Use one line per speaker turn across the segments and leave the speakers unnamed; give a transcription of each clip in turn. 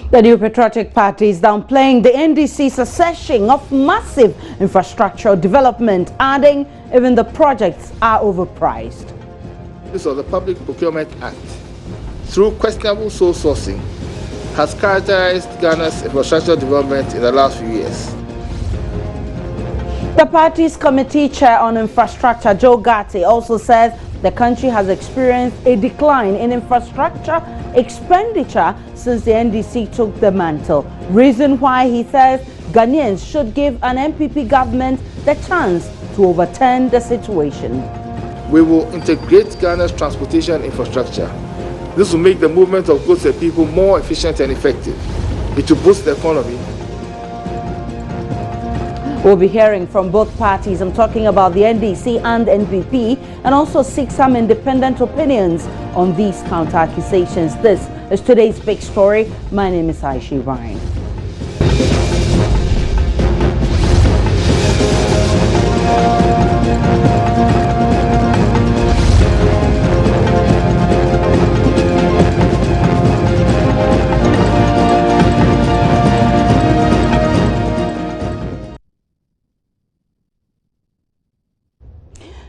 The new patriotic party is downplaying the NDC's assessing of massive infrastructural development, adding even the projects are overpriced.
Use of the Public Procurement Act through questionable sole sourcing has characterized Ghana's infrastructure development in the last few years.
The party's committee chair on infrastructure, Joe Gatti, also says the country has experienced a decline in infrastructure expenditure since the NDC took the mantle. Reason why, he says, Ghanaians should give an NPP government the chance to overturn the situation.
We will integrate Ghana's transportation infrastructure. This will make the movement of goods and people more efficient and effective. It will boost the economy.
We'll be hearing from both parties. I'm talking about the NDC and NPP, and also seek some independent opinions on these counter-accusations. This is today's big story. My name is Aishi Ryan.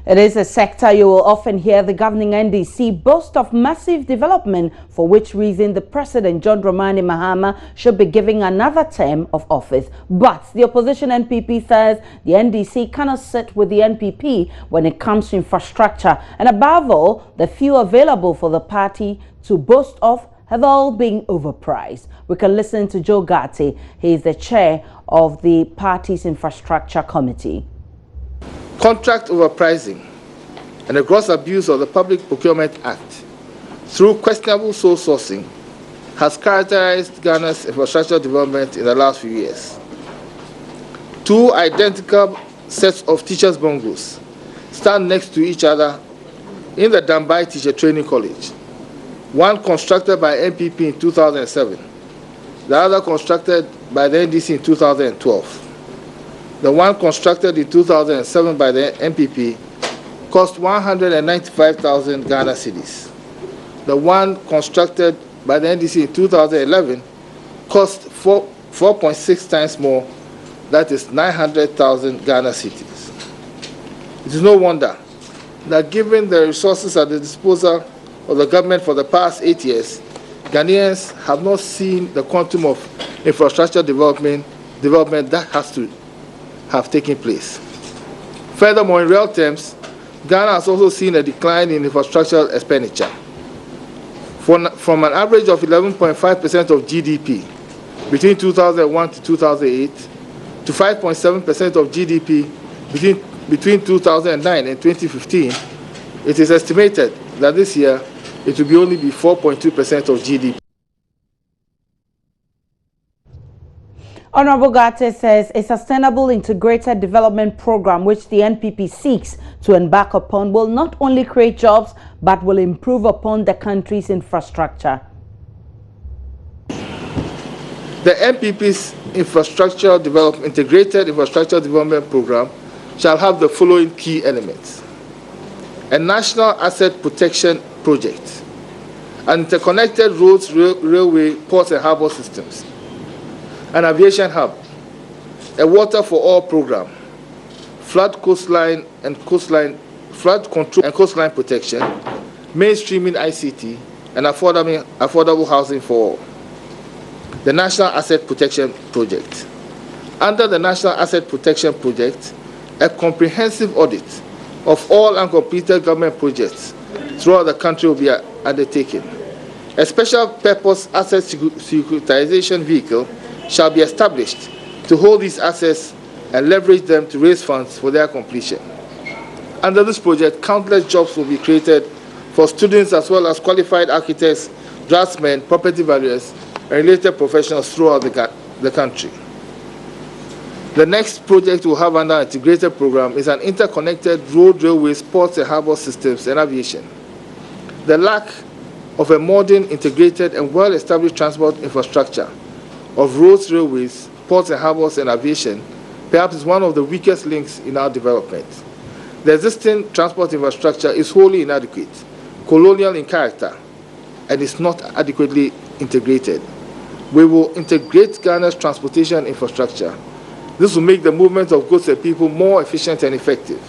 It is a sector you will often hear the governing NDC boast of massive development, for which reason the President John Dramani Mahama should be giving another term of office. But the opposition NPP says the NDC cannot sit with the NPP when it comes to infrastructure, and above all, the few available for the party to boast of have all been overpriced. We can listen to Joe Gatti. He is the chair of the party's infrastructure committee.
Contract overpricing and the gross abuse of the Public Procurement Act through questionable sole sourcing has characterized Ghana's infrastructure development in the last few years. Two identical sets of teachers' bungalows stand next to each other in the Dambai Teacher Training College. One constructed by NPP in 2007, the other constructed by the NDC in 2012. The one constructed in 2007 by the NPP cost 195,000 Ghana cedis. The one constructed by the NDC in 2011 cost 4.6 times more, that is 900,000 Ghana cedis. It is no wonder that given the resources at the disposal of the government for the past 8 years, Ghanaians have not seen the quantum of infrastructure development that has to have taken place. Furthermore, in real terms, Ghana has also seen a decline in infrastructural expenditure from an average of 11.5% of GDP between 2001 to 2008 to 5.7% of GDP between 2009 and 2015. It is estimated that this year it will only be 4.2% of GDP.
Honorable Gate says a sustainable integrated development program which the NPP seeks to embark upon will not only create jobs but will improve upon the country's infrastructure.
The NPP's integrated infrastructure development program shall have the following key elements: a national asset protection project, an interconnected roads, railway, ports and harbour systems, an aviation hub, a water for all program, flood control and coastline protection, mainstreaming ICT, and affordable housing for all. The National Asset Protection Project. Under the National Asset Protection Project, a comprehensive audit of all uncompleted government projects throughout the country will be undertaken. A special purpose asset securitization vehicle shall be established to hold these assets and leverage them to raise funds for their completion. Under this project, countless jobs will be created for students as well as qualified architects, draftsmen, property valuers, and related professionals throughout the country. The next project we'll have under our integrated program is an interconnected road, railways, ports and harbour systems and aviation. The lack of a modern, integrated and well-established transport infrastructure of roads, railways, ports and harbours and aviation perhaps is one of the weakest links in our development. The existing transport infrastructure is wholly inadequate, colonial in character, and is not adequately integrated. We will integrate Ghana's transportation infrastructure. This will make the movement of goods and people more efficient and effective.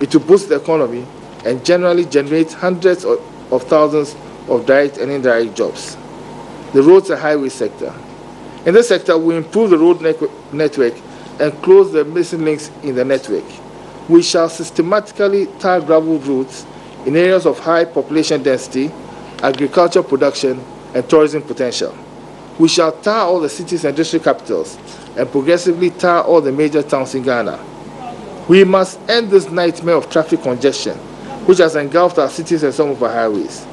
It will boost the economy and generally generate hundreds of thousands of direct and indirect jobs. The roads and highway sector. In this sector, we improve the road network and close the missing links in the network. We shall systematically tar gravel roads in areas of high population density, agricultural production, and tourism potential. We shall tar all the cities and district capitals and progressively tar all the major towns in Ghana. We must end this nightmare of traffic congestion, which has engulfed our cities and some of our highways.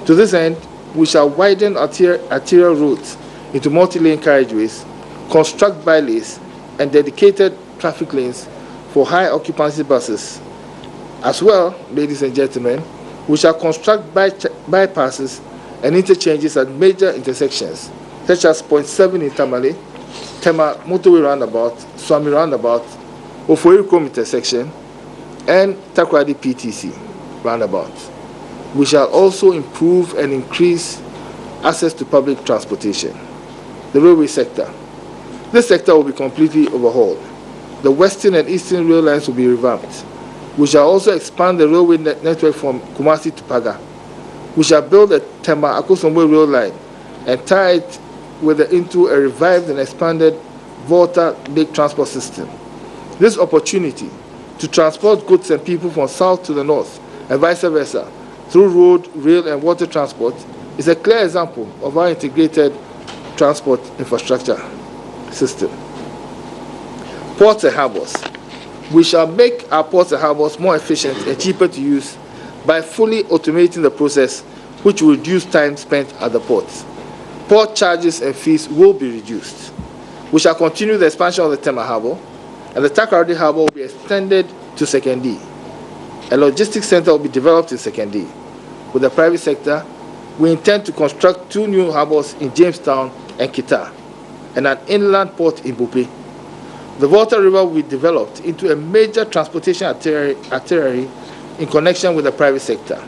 To this end, we shall widen arterial roads into multi-lane carriageways, construct bylays, and dedicated traffic lanes for high occupancy buses. As well, ladies and gentlemen, we shall construct bypasses and interchanges at major intersections, such as Point 7 in Tamale, Tema Motorway Roundabout, Swami Roundabout, Ofoirkom intersection, and Takoradi PTC Roundabout. We shall also improve and increase access to public transportation. The railway sector. This sector will be completely overhauled. The western and eastern rail lines will be revamped. We shall also expand the railway network from Kumasi to Paga. We shall build a Tema Akosombo rail line and tie it into a revived and expanded Volta Lake transport system. This opportunity to transport goods and people from south to the north and vice versa through road, rail, and water transport is a clear example of our integrated transport infrastructure system. Ports and harbors. We shall make our ports and harbors more efficient and cheaper to use by fully automating the process, which will reduce time spent at the ports. Port charges and fees will be reduced. We shall continue the expansion of the Tema Harbour, and the Takoradi Harbour will be extended to Sekondi. A logistics center will be developed in Sekondi. With the private sector, we intend to construct 2 new harbours in Jamestown and Kita, and an inland port in Bupe. The Volta River will be developed into a major transportation artery in connection with the private sector.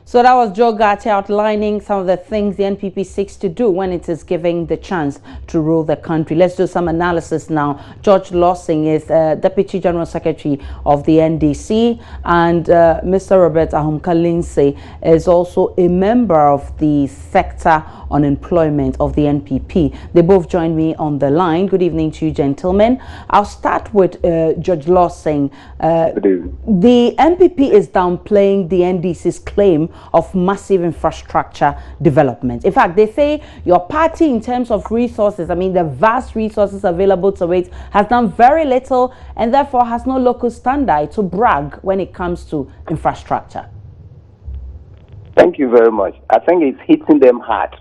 So that was Joe Gatti outlining some of the things the NPP seeks to do when it is giving the chance to rule the country. Let's do some analysis now. George Lawson is Deputy General Secretary of the NDC, and Mr. Robert Ahomka-Lindsay is also a member of the sector on employment of the NPP. They both join me on the line. Good evening to you, gentlemen. I'll start with George Lawson. The NPP is downplaying the NDC's claim of massive infrastructure development. In fact, they say your party, in terms of resources, I mean the vast resources available to it, has done very little and therefore has no local standard to brag when it comes to infrastructure.
Thank you very much. I think it's hitting them hard.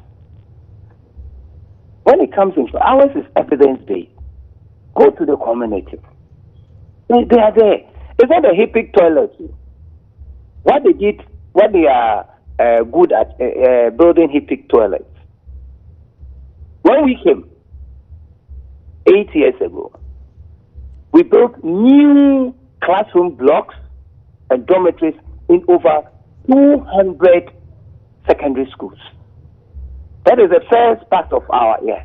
When it comes to ours is evidence-based. Go to the community. They are there. It's not a HIPIC toilet. What they are good at building HIPIC toilets. When we came 8 years ago, we built new classroom blocks and dormitories in over 200 secondary schools. That is the first part of our year.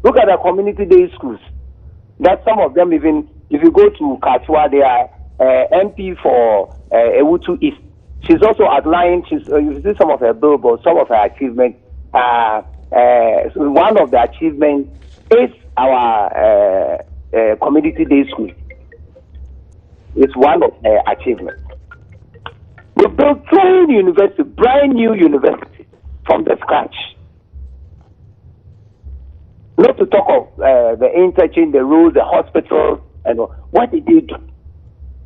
Look at the community day schools. That some of them, even if you go to Kachua, they are MP for Ewutu East. She's also outlined. You see some of her billboards, some of her achievements. So one of the achievements is our community day school. It's one of her achievements. We built 2 universities, brand new universities, from the scratch. Not to talk of the interchange, the roads, the hospitals, and what did they do?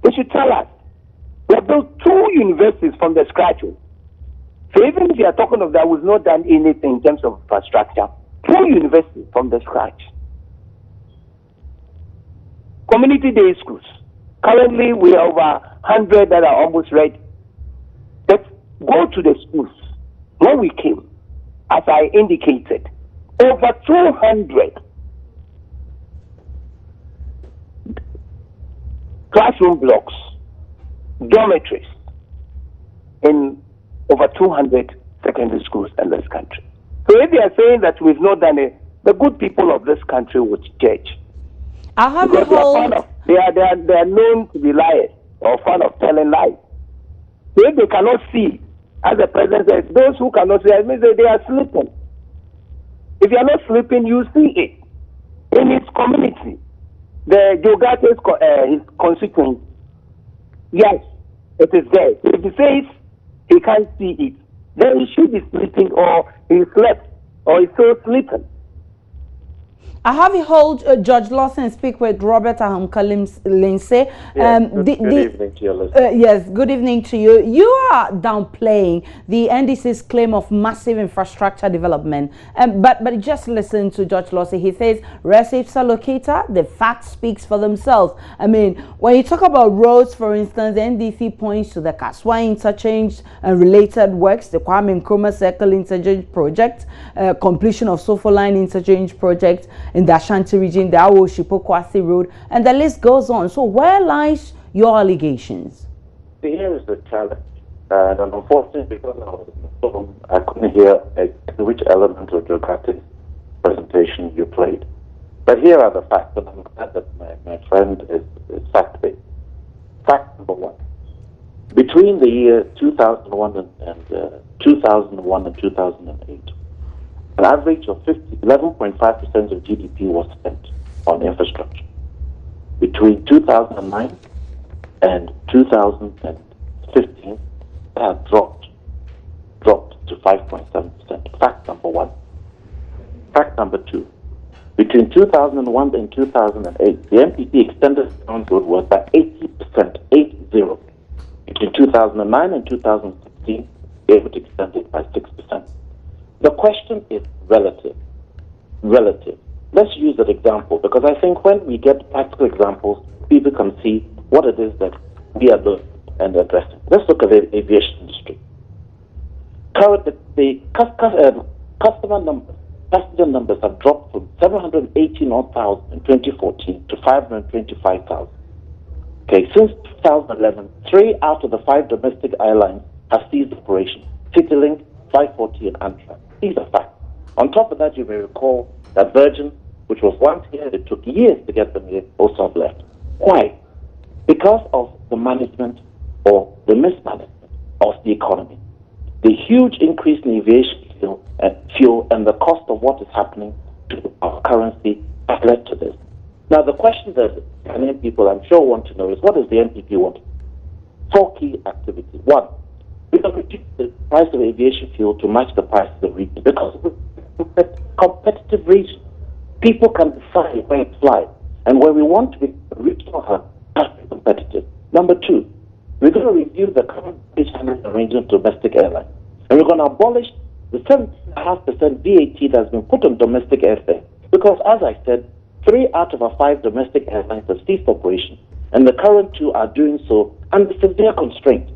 They should tell us. We built 2 universities from the scratch. So even if you are talking of that, we've not done anything in terms of infrastructure. 2 universities from the scratch. Community day schools. Currently, we are over 100 that are almost ready. Let's go to the schools. When we came, as I indicated, over 200 classroom blocks, dormitories in over 200 secondary schools in this country. So if they are saying that we've not done it, the good people of this country would judge.
I have
Because they are known to be liars or fond of telling lies. So if they cannot see, as the president says, those who cannot see, it means that they are sleeping. If you are not sleeping, you see it. In his community, the Jogate's his constituency, yes, it is there. If he says he can't see it, then he should be sleeping, or he slept, or he's still sleeping.
I have you hold Judge Lawson speak with Robert Ahumka Lindsay.
Good evening to you.
Yes, good evening to you. You are downplaying the NDC's claim of massive infrastructure development. But just listen to Judge Lawson. He says receipts are located. The facts speaks for themselves. I mean, when you talk about roads, for instance, the NDC points to the Kaswa interchange and related works, the Kwame Nkrumah Circle interchange project, completion of Sofo Line interchange project in the Ashanti region, the Awo-Shipo-Kwasi Road, and the list goes on. So where lies your allegations?
Here is the challenge. And unfortunately, because I was in the phone, I couldn't hear which element of Jogate's presentation you played. But here are the facts, and I'm glad that my friend is fact-based. Fact number one. Between the year 2001 and 2008, an average of 11.5% of GDP was spent on infrastructure. Between 2009 and 2015, it had dropped to 5.7%. Fact number one. Fact number two. Between 2001 and 2008, the NPP extended the road work by 80%, 80. Between 2009 and 2016, it extended by 6%. The question is relative. Relative. Let's use that example, because I think when we get practical examples, people can see what it is that we are doing and addressing. Let's look at the aviation industry. The passenger numbers have dropped from 718,000 in 2014 to 525,000. Okay, since 2011, 3 out of the 5 domestic airlines have ceased operations: CityLink, 540, and Amtrak. These are facts. On top of that, you may recall that Virgin, which was once here, it took years to get them here, also have left. Why? Because of the management or the mismanagement of the economy. The huge increase in aviation fuel and the cost of what is happening to our currency has led to this. Now, the question that Ghanaian people, I'm sure, want to know is, what does the NPP want? 4 key activities. 1, we can reduce the price of aviation fuel to match the price of the region, because we're a competitive region. People can decide where to fly, and where we want to be a regional hub has to be competitive. Number 2, we're going to review the current handling arrangement of domestic airlines, and we're going to abolish the 7.5% VAT that's been put on domestic airfare, because, as I said, 3 out of our 5 domestic airlines have ceased operation, and the current 2 are doing so under severe constraint.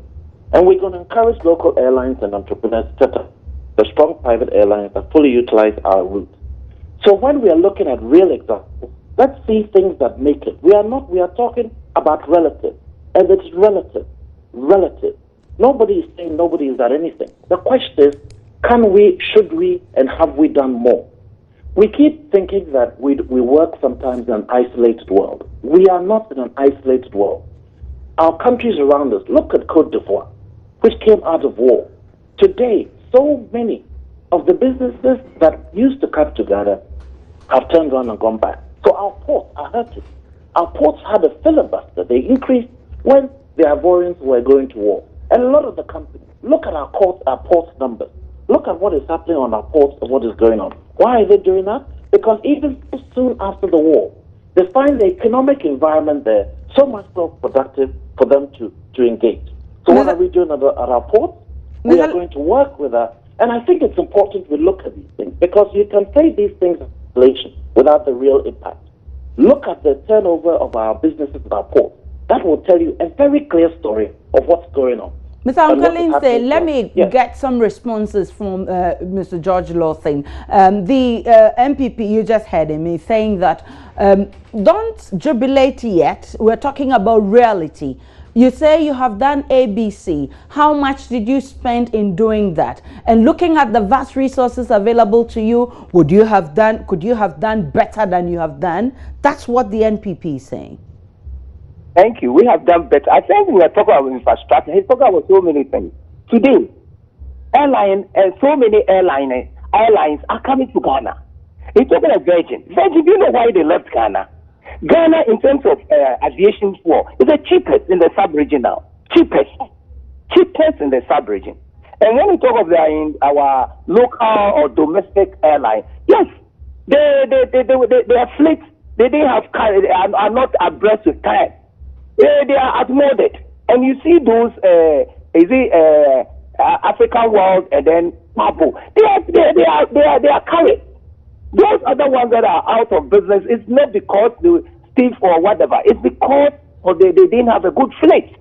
And we're going to encourage local airlines and entrepreneurs to set up the strong private airlines that fully utilize our routes. So when we are looking at real examples, let's see things that make it. We are talking about relative, and it's relative. Nobody is saying nobody is at anything. The question is, can we, should we, and have we done more? We keep thinking that we work sometimes in an isolated world. We are not in an isolated world. Our countries around us, look at Côte d'Ivoire, which came out of war. Today, so many of the businesses that used to come together have turned around and gone back. So our ports are hurting. Our ports had a filibuster. They increased when the Ivorians were going to war. And a lot of the companies, look at our ports numbers. Look at what is happening on our ports and what is going on. Why are they doing that? Because even soon after the war, they find the economic environment there so much more productive for them to engage. So what are we doing at our ports? We are going to work with that. And I think it's important we look at these things, because you can say these things in isolation without the real impact. Look at the turnover of our businesses at our ports. That will tell you a very clear story of what's going on.
Mr. Lindsay, let me get some responses from Mr. George Lawson. The NPP, you just heard him saying that don't jubilate yet. We're talking about reality. You say you have done ABC. How much did you spend in doing that? And looking at the vast resources available to you, could you have done better than you have done? That's what the NPP is saying.
Thank you. We have done better. I think we are talking about infrastructure. He's talking about so many things. Today, so many airlines are coming to Ghana. He's talking about Virgin. Virgin, do you know why they left Ghana? Ghana, in terms of aviation fuel, is the cheapest in the sub-region now. Cheapest in the sub-region. And when we talk of our local or domestic airline, yes, their fleet, they are not abreast with time. They are outmoded, and you see those African World and then Purple. They are carried. Those other ones that are out of business, it's not because they thief or whatever. It's because they didn't have a good fleet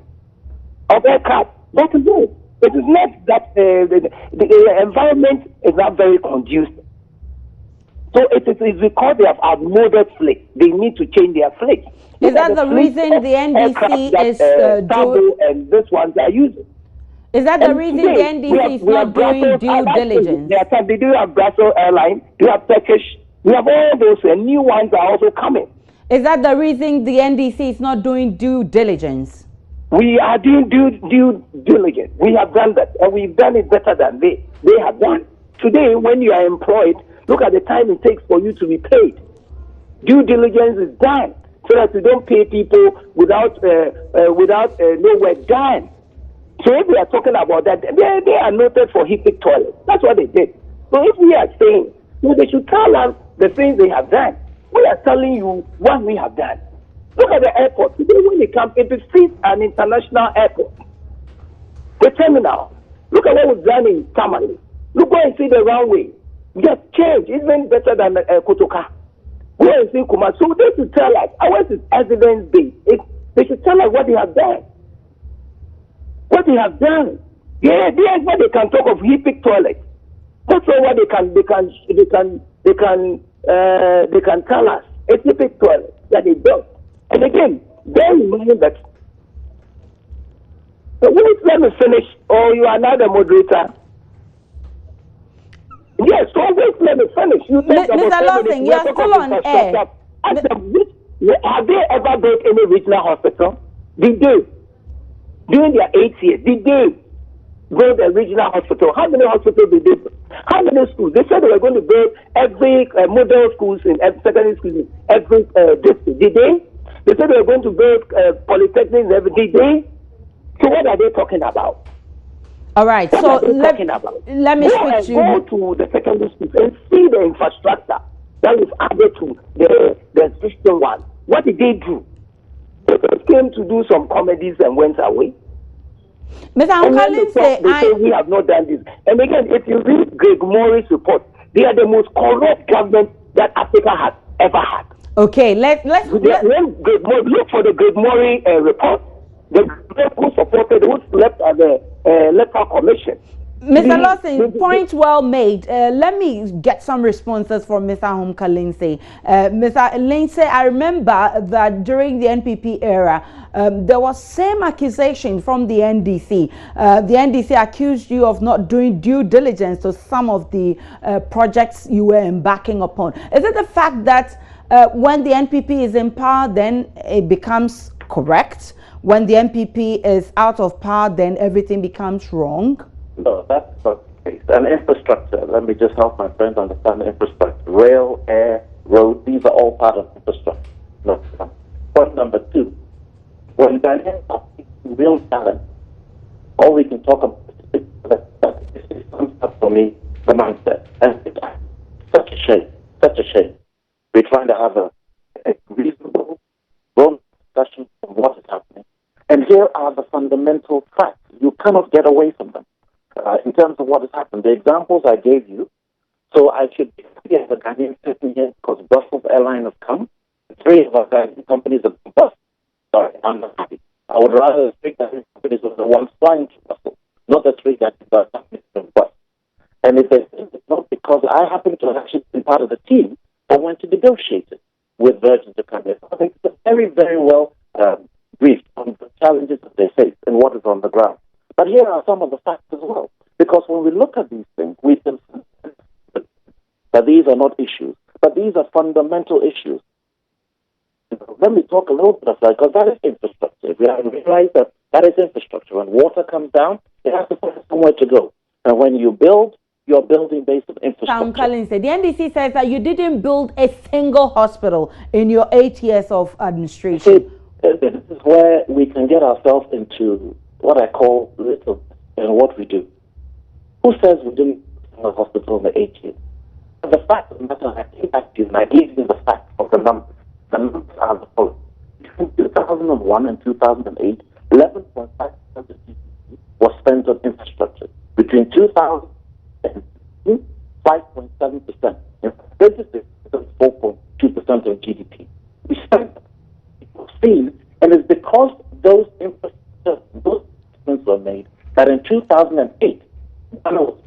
of aircraft. That is it. It is not that the environment is not very conducive. So it is because they have outmoded fleet. They need to change their fleet.
Is that the reason the NDC is
doing? And this one they are using.
Is that the reason the NDC is not doing due diligence?
They do have Brussels Airlines, you have Turkish, we have all those, and new ones are also coming.
Is that the reason the NDC is not doing due diligence?
We are doing due diligence. We have done that, and we've done it better than they have done. Today, when you are employed, look at the time it takes for you to be paid. Due diligence is done, so that you don't pay people without no work done. So if we are talking about that, they are noted for HIPIC toilets. That's what they did. So if we are saying, well, they should tell us the things they have done. We are telling you what we have done. Look at the airport. Today when they come, it is an international airport. The terminal. Look at what was done in Tamale. Look go and see the runway. Just change, even better than Kotoka. Go and see Kuma. So they should tell us, ours is evidence-based. They should tell us what they have done. What they have done. Yeah, that's what they can talk of HIPIC toilets. That's all what they can tell us. It's HIPIC toilets that they built. And again, bear in mind that wait, let me finish, or you are now the moderator. Yes, so wait, let me finish. You
Mr. Lawson, you are still on air.
Have they ever built any regional hospital? Did they? During their 8 years, did they build a regional hospital? How many hospitals did they build? How many schools? They said they were going to build every model schools in every secondary schools in every district. Did they? They said they were going to build polytechnics every. Did they? So what are they talking about?
All right.
What
so
let me
switch you.
Go to the secondary schools and see the infrastructure that was added to the existing one. What did they do? They came to do some comedies and went away.
Mr.
They say we have not done this. And again, if you read Greg Morris' report, they are the most corrupt government that Africa has ever had.
Okay, let's
look for the Greg Morris report. The who supported, who left at the electoral commission.
Mr. Lawson, point well made. Let me get some responses from Mr. Humka Lindsay. Mr. Lindsay, I remember that during the NPP era, there was same accusation from the NDC. The NDC accused you of not doing due diligence to some of the projects you were embarking upon. Is it the fact that when the NPP is in power, then it becomes correct? When the NPP is out of power, then everything becomes wrong?
No, that's not the case. And infrastructure, let me just help my friends understand the infrastructure. Rail, air, road, these are all part of infrastructure. No. Point number two, when Ghanaians are seeking real talent, all we can talk about is for me, the mindset. And it's such a shame. We're trying to have a reasonable, grown discussion of what is happening. And here are the fundamental facts. You cannot get away from them. In terms of what has happened, the examples I gave you, so I should be happy as a Ghanaian sitting here because Brussels Airlines has come. 3 of our Ghanaian companies have bust. sorry, I'm not happy. I would rather the trade guiding companies were the ones flying to Brussels, not the trade guiding companies from Brussels. And it's not because I happen to have actually been part of the team that went to negotiate it with Virgin to come in. I think it's very, very well briefed on the challenges that they face and what is on the ground. But here are some of the facts as well. Because when we look at these things, we can see that these are not issues, but these are fundamental issues. Let me talk a little bit of that, because that is infrastructure. We have to realize that that is infrastructure. When water comes down, it has to find somewhere to go. And when you build, you're building based on infrastructure.
Collins said, the NDC says that you didn't build a single hospital in your 8 years of administration.
See, this is where we can get ourselves into what I call little in what we do. Who says we didn't build a hospital in the 8 years? And the fact of the matter, I think that is, and I give you the fact of the numbers. The numbers are the following. Between 2001 and 2008, 11.5% of the GDP was spent on infrastructure. Between 2000 and 5.7%. In 4.2% of GDP. We spent seen, and it's because those infrastructure, those investments were made that in 2008, Ghana was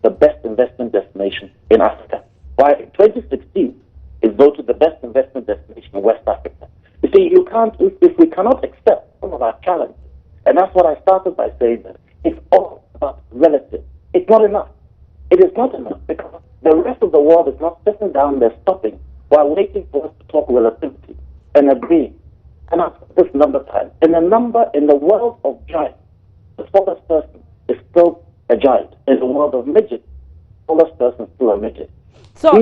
the best investment destination in Africa. While in 2016, is voted the best investment destination in West Africa. You see, you can't, if we cannot accept some of our challenges, and that's what I started by saying, that it's all about relative. It's not enough. It is not enough because the rest of the world is not sitting down there stopping while waiting for us to talk relativity and agreeing. And I've said this number of times. And the number in the world of giants, the smallest person is still a giant. In the world of midget, the smallest person is still a midget.
So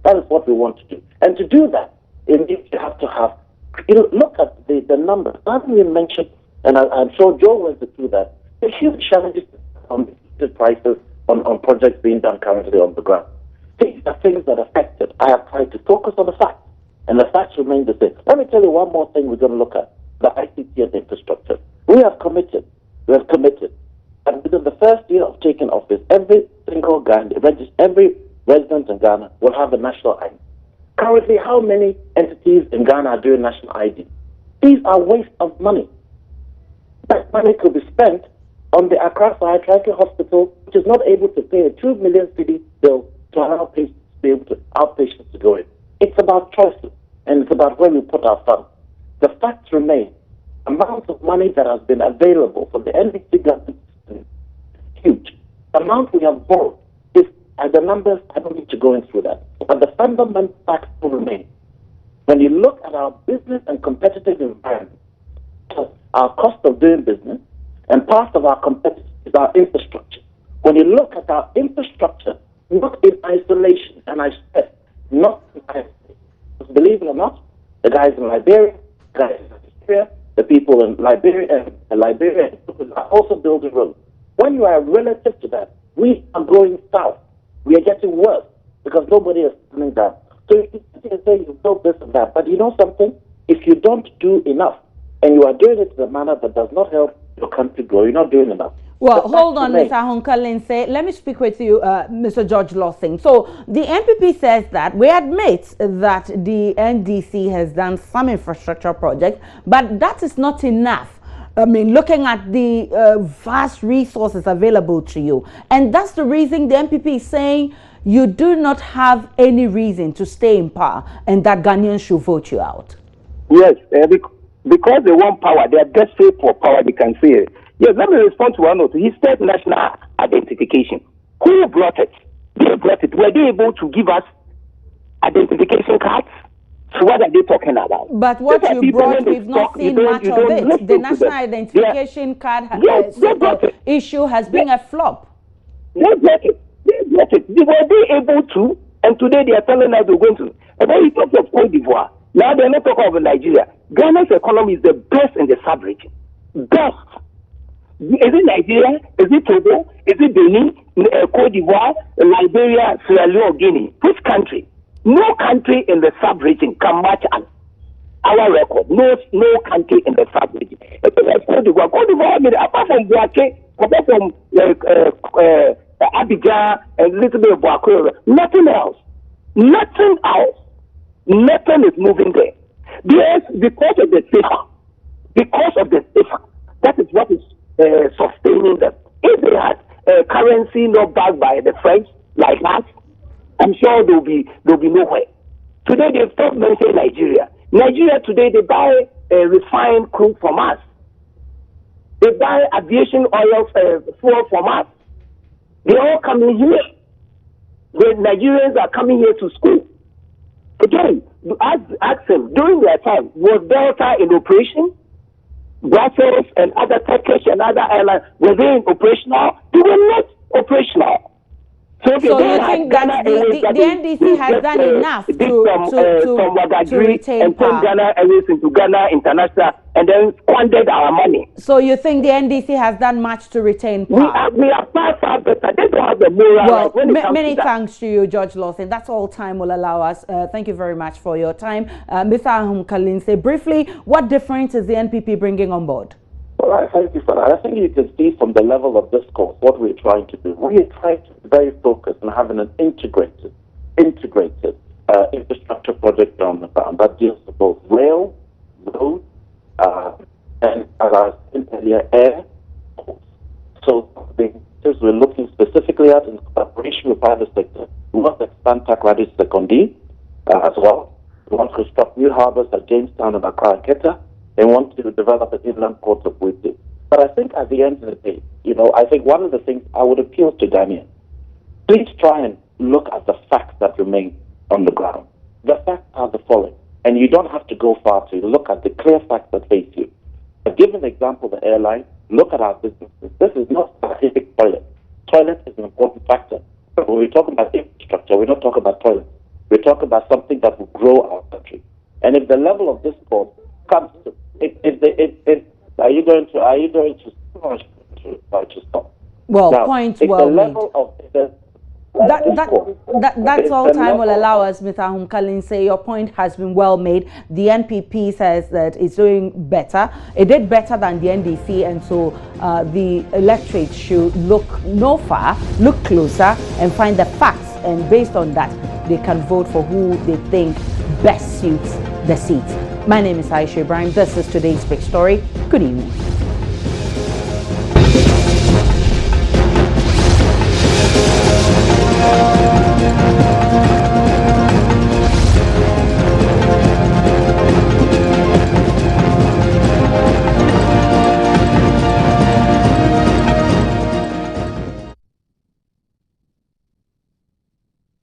that is what we want to do. And to do that, it means you have to have, look at the numbers. I haven't even mentioned, and I'm sure Joe went through that, the huge challenges on the prices on projects being done currently on the ground. These are things that affected. I have tried to focus on the facts, and the facts remain the same. Let me tell you one more thing we're going to look at, the ICT and infrastructure. We have committed, and within the first year of taking office, every single Ghanaian, every resident in Ghana will have a national ID. Currently, how many entities in Ghana are doing national ID? These are waste of money. That money could be spent on the Accra Psychiatric Hospital, which is not able to pay a 2 million cedi bill to allow patients to be able to, outpatients to go in. It's about choices, and it's about where we put our funds. The facts remain. Amounts of money that has been available for the NDC government is huge. The amount we have borrowed is, the numbers, I don't need to go through that. But the fundamental facts will remain. When you look at our business and competitive environment, our cost of doing business, and part of our competitive is our infrastructure. When you look at our infrastructure, not in isolation, and I said, not in isolation. Believe it or not, the guys in Liberia, the guys in Nigeria, the people in Liberia are also building roads. When you are relative to that, we are going south. We are getting worse because nobody is coming down. So you can say you build this and that, but you know something? If you don't do enough, and you are doing it in a manner that does not help your country grow, you're not doing enough.
Well, hold on, Mr. Honka-Lindsay. Let me speak with you, Mr. George Lawson. So the NPP says that we admit that the NDC has done some infrastructure projects, but that is not enough. I mean, looking at the vast resources available to you. And that's the reason the NPP is saying you do not have any reason to stay in power and that Ghanaians should vote you out.
Yes, because they want power, they are desperate for power, they can say it. Yes, let me respond to one of his state national identification. Who brought it? They brought it. Were they able to give us identification cards? So what are they talking about?
But what you brought, we've not seen much of it. The national identification card issue has been a flop.
They brought it. They brought it. Were they able to? And today they are telling us they're going to. And then you talk of Cote d'Ivoire. Now they're not talking of Nigeria. Ghana's economy is the best in the sub-region. Best. Is it Nigeria? Is it Togo? Is it Benin? Cote d'Ivoire? Liberia? Sierra Leone? Guinea? Which country? No country in the sub-region can match our record. No country in the sub-region. Cote d'Ivoire. Cote d'Ivoire, I mean, apart from Boaké, apart from Abidjan and a little bit of Boaké, nothing else. Nothing else. Nothing is moving there. Yes, because of the paper, that is what is sustaining them. If they had currency not backed by the French like that, I'm sure they'll be nowhere. Today they stop mentioning Nigeria. Nigeria today they buy refined crude from us. They buy aviation oil fuel from us. They all coming here. The Nigerians are coming here to school. Again, ask them, during their time, was Delta in operation? Brussels and other Turkish and other airlines, were they in operational? They were not operational. So you
think that the NDC has done enough to retain
and turn Ghana Airways into Ghana International and then squandered our money?
So you think the NDC has done much to retain power?
We are far better. They don't have the moral.
Well, many thanks to you, George Lawson. That's all time will allow us. Thank you very much for your time. Mr. Ahum Kalinse, briefly, what difference is the NPP bringing on board?
Well, I thank you for that. I think you can see from the level of discourse what we're trying to do. We are trying to be very focused on having an integrated infrastructure project on the ground that deals with both rail, road, and, as I said earlier, air. So the things we're looking specifically at in cooperation with private sector. We want to expand Takoradi Sekondi as well. We want to construct new harbors at Jamestown and Accra and Keta. They want to develop an inland port of Wiki. But I think at the end of the day, I think one of the things I would appeal to Daniel, please try and look at the facts that remain on the ground. The facts are the following, and you don't have to go far to look at the clear facts that face you. But give an example, the airline, look at our businesses. This is not specific toilet. Toilet is an important factor. But when we talk about infrastructure, we're not talking about toilets. We're talking about something that will grow our country. And if the level of discourse comes to are you going to stop?
Well,
now,
points well made. That's all time will allow us, Mr. Ahum Kalinse. Your point has been well made. The NPP says that it's doing better. It did better than the NDC, and so the electorate should look no far, look closer, and find the facts. And based on that, they can vote for who they think best suits the seat. My name is Aisha Ibrahim. This is today's big story. Good evening.